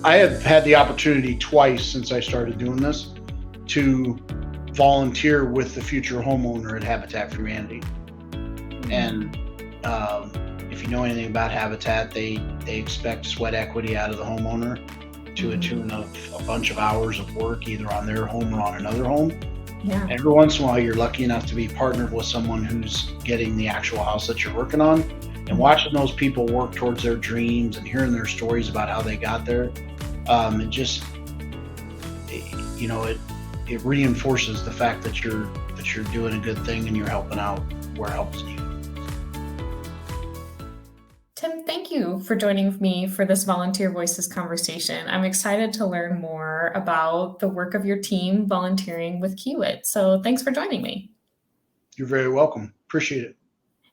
I have had the opportunity twice since I started doing this to volunteer with the future homeowner at Habitat for Humanity. And if you know anything about Habitat, they expect sweat equity out of the homeowner to a tune of a bunch of hours of work, either on their home or on another home. Yeah. And every once in a while, you're lucky enough to be partnered with someone who's getting the actual house that you're working on, and watching those people work towards their dreams and hearing their stories about how they got there. It just, it reinforces the fact that you're doing a good thing and you're helping out where help is needed. Tim, thank you for joining me for this Volunteer Voices conversation. I'm excited to learn more about the work of your team volunteering with Kiewit. So thanks for joining me. You're very welcome. Appreciate it.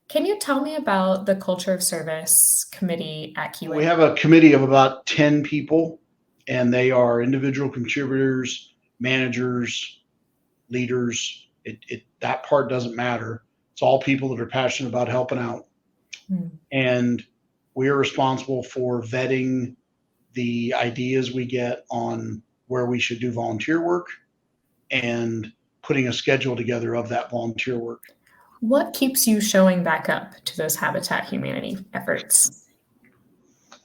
Can you tell me about the Culture of Service Committee at Kiewit? We have a committee of about 10 people, and they are individual contributors, managers, leaders. That part doesn't matter. It's all people that are passionate about helping out. And we are responsible for vetting the ideas we get on where we should do volunteer work and putting a schedule together of that volunteer work. What keeps you showing back up to those Habitat Humanity efforts?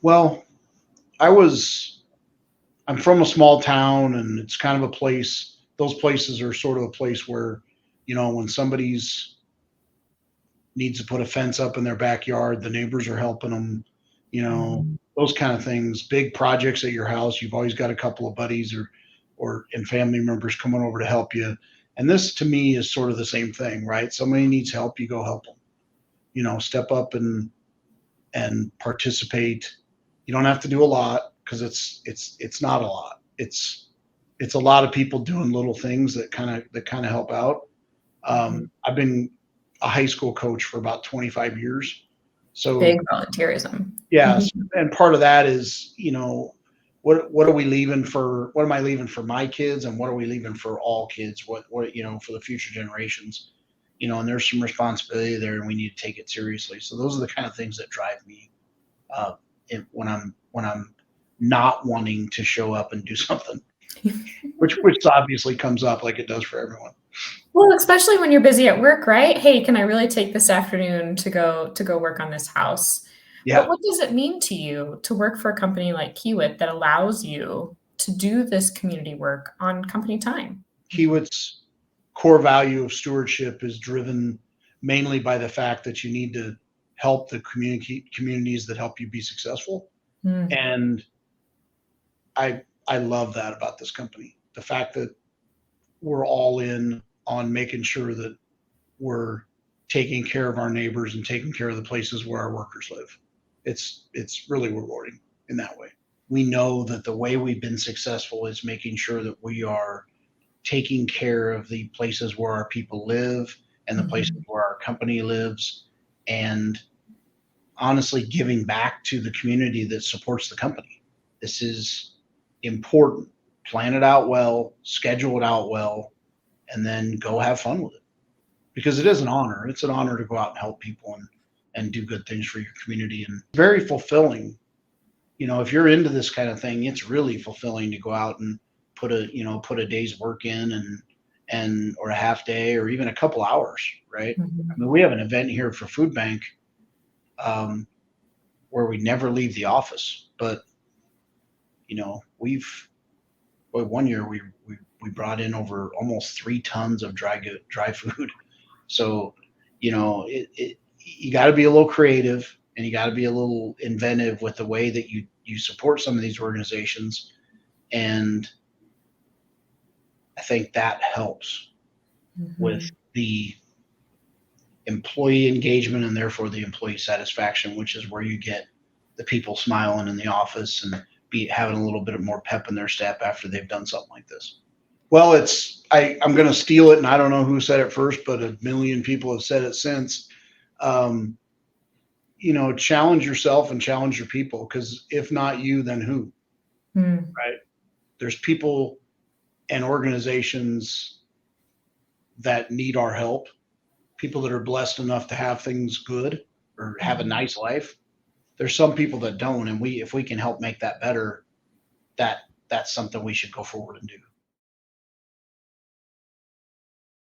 Well, I'm from a small town, and it's kind of a place, those places are sort of a place where, when somebody's needs to put a fence up in their backyard, the neighbors are helping them, those kind of things. Big projects at your house, you've always got a couple of buddies and family members coming over to help you. And this to me is sort of the same thing, right? Somebody needs help, you go help them. Step up and participate. You don't have to do a lot, because it's not a lot. It's a lot of people doing little things that kind of help out. I've been a high school coach for about 25 years. So big volunteerism. Yeah. And part of that is, what are we leaving for? What am I leaving for my kids, and what are we leaving for all kids? What for the future generations? And there's some responsibility there, and we need to take it seriously. So those are the kind of things that drive me when I'm not wanting to show up and do something, which obviously comes up like it does for everyone. Well, especially when you're busy at work, right? Hey, can I really take this afternoon to go work on this house? Yeah. But what does it mean to you to work for a company like Kiewit that allows you to do this community work on company time? Kiewit's core value of stewardship is driven mainly by the fact that you need to help the communities that help you be successful. And I love that about this company. The fact that we're all in on making sure that we're taking care of our neighbors and taking care of the places where our workers live. It's really rewarding in that way. We know that the way we've been successful is making sure that we are taking care of the places where our people live and the places where our company lives, and honestly giving back to the community that supports the company. This is important. Plan it out well, schedule it out well, and then go have fun with it. Because it is an honor. It's an honor to go out and help people and do good things for your community, and very fulfilling. If you're into this kind of thing, it's really fulfilling to go out and put a day's work in or a half day or even a couple hours, right? I mean, we have an event here for Food Bank where we never leave the office, but one year we brought in over almost 3 tons of dry food. So, you got to be a little creative, and you got to be a little inventive with the way that you support some of these organizations. And I think that helps with the employee engagement and therefore the employee satisfaction, which is where you get the people smiling in the office and having a little bit more pep in their step after they've done something like this. Well, I'm going to steal it, and I don't know who said it first, but a million people have said it since. Challenge yourself and challenge your people, because if not you, then who? Right? There's people and organizations that need our help, people that are blessed enough to have things good or have a nice life. There's some people that don't, and if we can help make that better, that's something we should go forward and do.